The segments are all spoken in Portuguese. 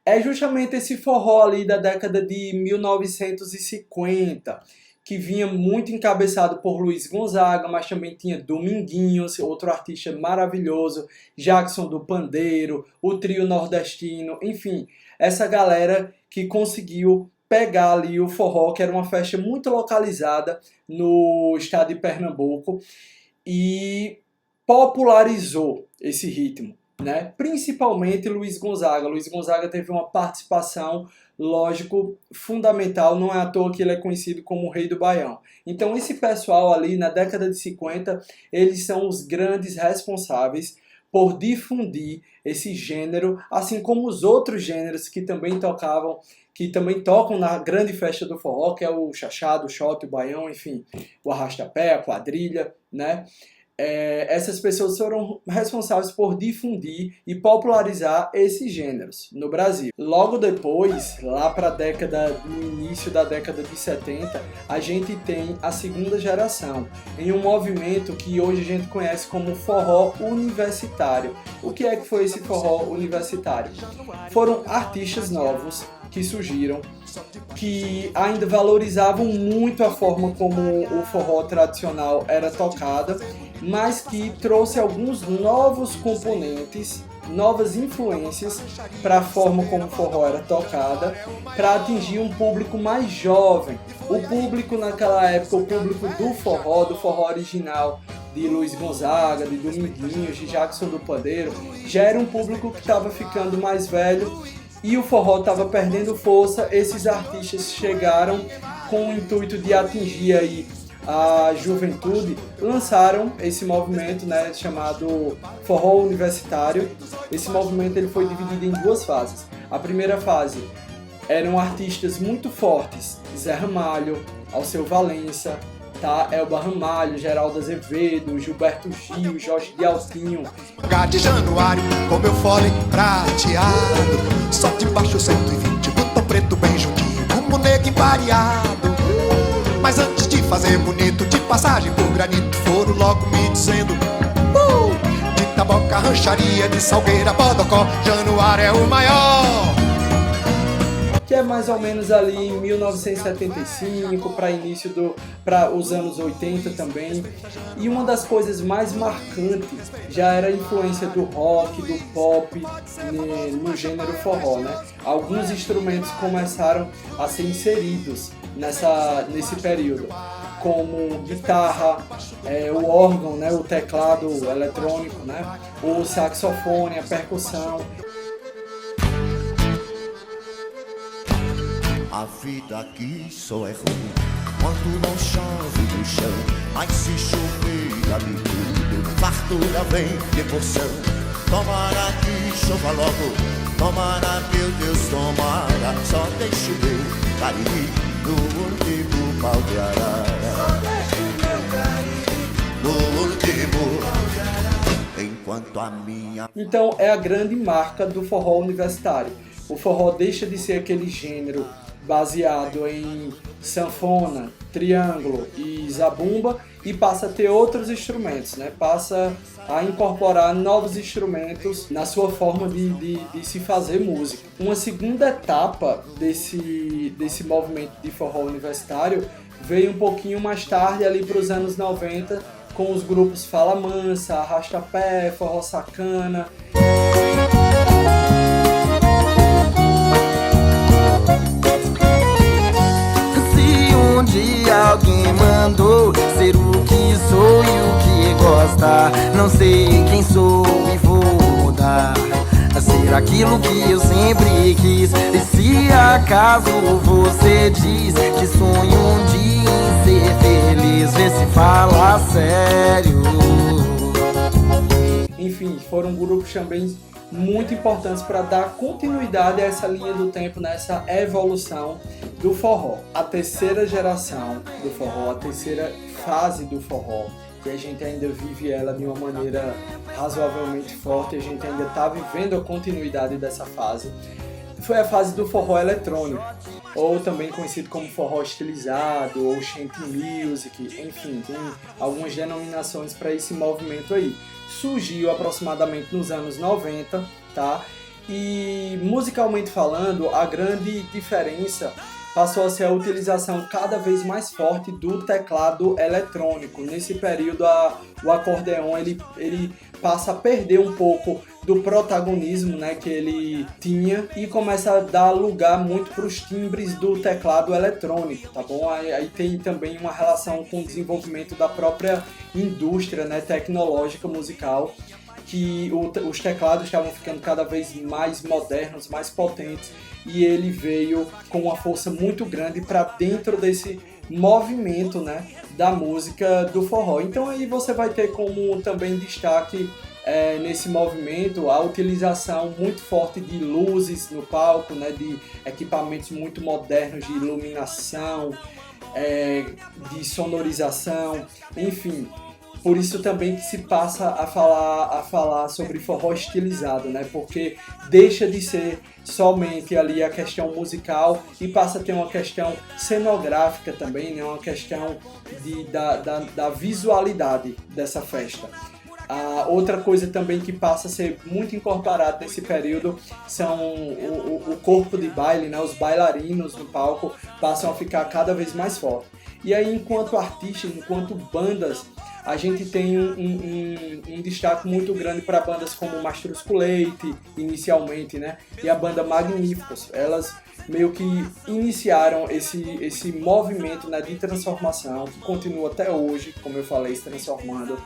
É justamente esse forró ali da década de 1950, que vinha muito encabeçado por Luiz Gonzaga, mas também tinha Dominguinhos, outro artista maravilhoso, Jackson do Pandeiro, o Trio Nordestino, enfim, essa galera que conseguiu pegar ali o forró, que era uma festa muito localizada no estado de Pernambuco, e popularizou esse ritmo, né? Principalmente Luiz Gonzaga. Luiz Gonzaga teve uma participação, lógico, fundamental, não é à toa que ele é conhecido como o Rei do Baião. Então esse pessoal ali na década de 50, eles são os grandes responsáveis por difundir esse gênero, assim como os outros gêneros que também tocam na grande festa do forró, que é o chachado, o shot, o baião, enfim, o arrastapé, a quadrilha, né? Essas pessoas foram responsáveis por difundir e popularizar esses gêneros no Brasil. Logo depois, lá para no início da década de 70, a gente tem a segunda geração, em um movimento que hoje a gente conhece como forró universitário. O que é que foi esse forró universitário? Foram artistas novos que surgiram, que ainda valorizavam muito a forma como o forró tradicional era tocado, mas que trouxe alguns novos componentes, novas influências para a forma como o forró era tocada, para atingir um público mais jovem. O público naquela época, o público do forró original, de Luiz Gonzaga, de Dominguinhos, de Jackson do Pandeiro, já era um público que estava ficando mais velho e o forró estava perdendo força. Esses artistas chegaram com o intuito de atingir aí a juventude, lançaram esse movimento, né, chamado forró universitário. Esse movimento ele foi dividido em duas fases. A primeira fase eram artistas muito fortes, Zé Ramalho, Alceu Valença, tá? Elba Ramalho, Geraldo Azevedo, Gilberto Gil, Jorge de Altinho. De Januário, com meu fole prateado, só de baixo 120, botão preto bem juntinho, como negro embareado. Mas antes de fazer bonito, de passagem por granito, foram logo me dizendo de Taboca, Rancharia, de Salgueira, Bodocó, Januário é o maior. Que é mais ou menos ali em 1975, para os anos 80 também. E uma das coisas mais marcantes já era a influência do rock, do pop no gênero forró, né? Alguns instrumentos começaram a ser inseridos nesse período, como guitarra, o órgão, né? O teclado eletrônico, né? O saxofone, a percussão. A vida aqui só é ruim quando não chove no chão, mas se chover amigo, fartura vem de porção. Tomara que chova logo, tomara meu Deus, tomara, só deixe o meu Cariri no último pau de arara. Só deixe o meu Cariri no último pau de arara, enquanto a minha... Então é a grande marca do forró universitário. O forró deixa de ser aquele gênero baseado em sanfona, triângulo e zabumba e passa a ter outros instrumentos, né? Passa a incorporar novos instrumentos na sua forma de se fazer música. Uma segunda etapa desse movimento de forró universitário veio um pouquinho mais tarde, ali para os anos 90, com os grupos Fala Mansa, Arrastapé, Forró Sacana. Alguém mandou ser o que sou e o que gosta. Não sei quem sou e vou mudar a ser aquilo que eu sempre quis. E se acaso você diz que sonho um dia em ser feliz, vê se fala sério. Enfim, foram grupos também muito importantes para dar continuidade a essa linha do tempo, nessa evolução do forró. A terceira geração do forró, a terceira fase do forró, que a gente ainda vive ela de uma maneira razoavelmente forte, a gente ainda está vivendo a continuidade dessa fase, foi a fase do forró eletrônico, ou também conhecido como forró estilizado, ou shanty music, enfim, tem algumas denominações para esse movimento aí. Surgiu aproximadamente nos anos 90, tá? E musicalmente falando, a grande diferença passou a ser a utilização cada vez mais forte do teclado eletrônico. Nesse período, o acordeon ele passa a perder um pouco do protagonismo, né, que ele tinha e começa a dar lugar muito para os timbres do teclado eletrônico, tá bom? Aí tem também uma relação com o desenvolvimento da própria indústria, né, tecnológica musical, que os teclados estavam ficando cada vez mais modernos, mais potentes, e ele veio com uma força muito grande para dentro desse movimento, né, da música do forró. Então aí você vai ter como também destaque nesse movimento a utilização muito forte de luzes no palco, né, de equipamentos muito modernos de iluminação, de sonorização, enfim. Por isso também que se passa a falar sobre forró estilizado, né? Porque deixa de ser somente ali a questão musical e passa a ter uma questão cenográfica também, né? Uma questão da visualidade dessa festa. Outra coisa também que passa a ser muito incorporada nesse período são o corpo de baile, né? Os bailarinos no palco passam a ficar cada vez mais fortes. E aí, enquanto artistas, enquanto bandas, a gente tem um destaque muito grande para bandas como Mastruz com Leite, inicialmente, né? E a banda Magníficos. Elas meio que iniciaram esse movimento, né, de transformação, que continua até hoje, como eu falei, se transformando,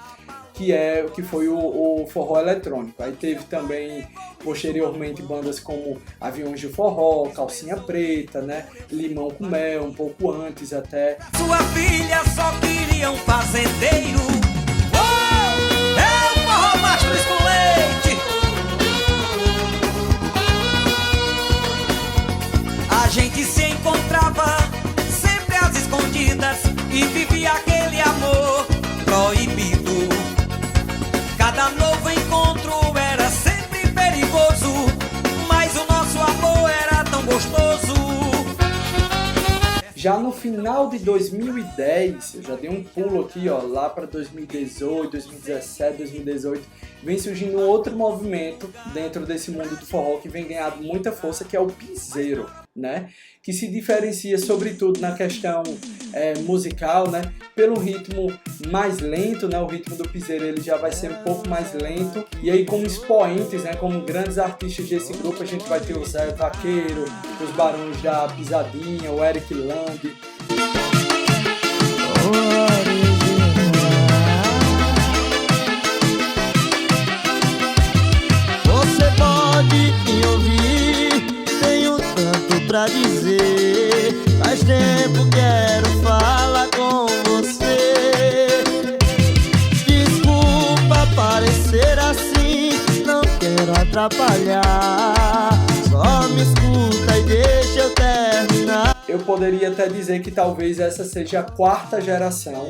que foi o forró eletrônico. Aí teve também, posteriormente, bandas como Aviões de Forró, Calcinha Preta, né? Limão com Mel, um pouco antes até. Sua filha só queria um fazendeiro. Oh, é o forró Mastruz com Leite. A gente se encontrava sempre às escondidas e vivia aquele amor proibido. Cada novo encontro era sempre perigoso, mas o nosso amor era tão gostoso. Já no final de 2010, eu já dei um pulo aqui, ó, lá para 2018, 2017, 2018, vem surgindo um outro movimento dentro desse mundo do forró que vem ganhando muita força, que é o piseiro, né? Que se diferencia sobretudo na questão musical, né? Pelo ritmo mais lento, né? O ritmo do piseiro ele já vai ser um pouco mais lento. E aí, como expoentes, né? Como grandes artistas desse grupo, a gente vai ter o Zé Vaqueiro, os Barões da Pisadinha, o Eric Land. Você pode me ouvir, tenho tanto pra dizer. Faz tempo quero falar com você. Desculpa parecer assim, não quero atrapalhar. Só me escuta e deixa eu terminar. Eu poderia até dizer que talvez essa seja a quarta geração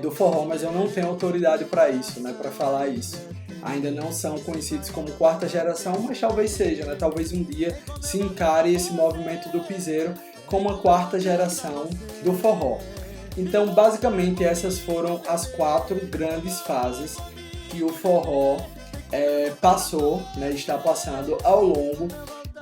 do forró, mas eu não tenho autoridade para isso, né, para falar isso. Ainda não são conhecidos como quarta geração, mas talvez seja, né? Talvez um dia se encare esse movimento do piseiro como a quarta geração do forró. Então, basicamente, essas foram as 4 grandes fases que o forró passou, né, está passando ao longo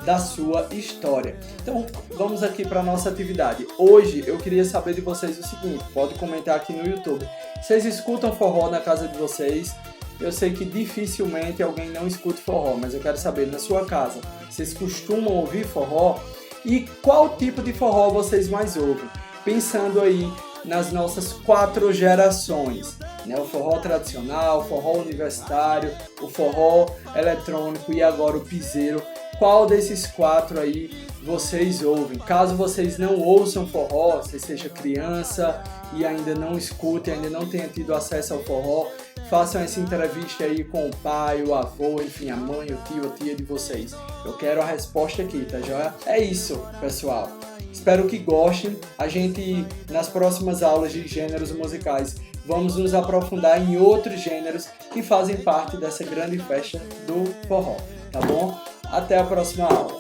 da sua história. Então, vamos aqui para a nossa atividade. Hoje, eu queria saber de vocês o seguinte, pode comentar aqui no YouTube. Vocês escutam forró na casa de vocês? Eu sei que dificilmente alguém não escuta forró, mas eu quero saber, na sua casa, vocês costumam ouvir forró? E qual tipo de forró vocês mais ouvem? Pensando aí nas nossas 4 gerações, né? O forró tradicional, o forró universitário, o forró eletrônico e agora o piseiro. Qual desses 4 aí vocês ouvem? Caso vocês não ouçam forró, você seja criança e ainda não escute, ainda não tenha tido acesso ao forró, façam essa entrevista aí com o pai, o avô, enfim, a mãe, o tio, a tia de vocês. Eu quero a resposta aqui, tá joia? É isso, pessoal. Espero que gostem. A gente, nas próximas aulas de gêneros musicais, vamos nos aprofundar em outros gêneros que fazem parte dessa grande festa do forró, tá bom? Até a próxima aula.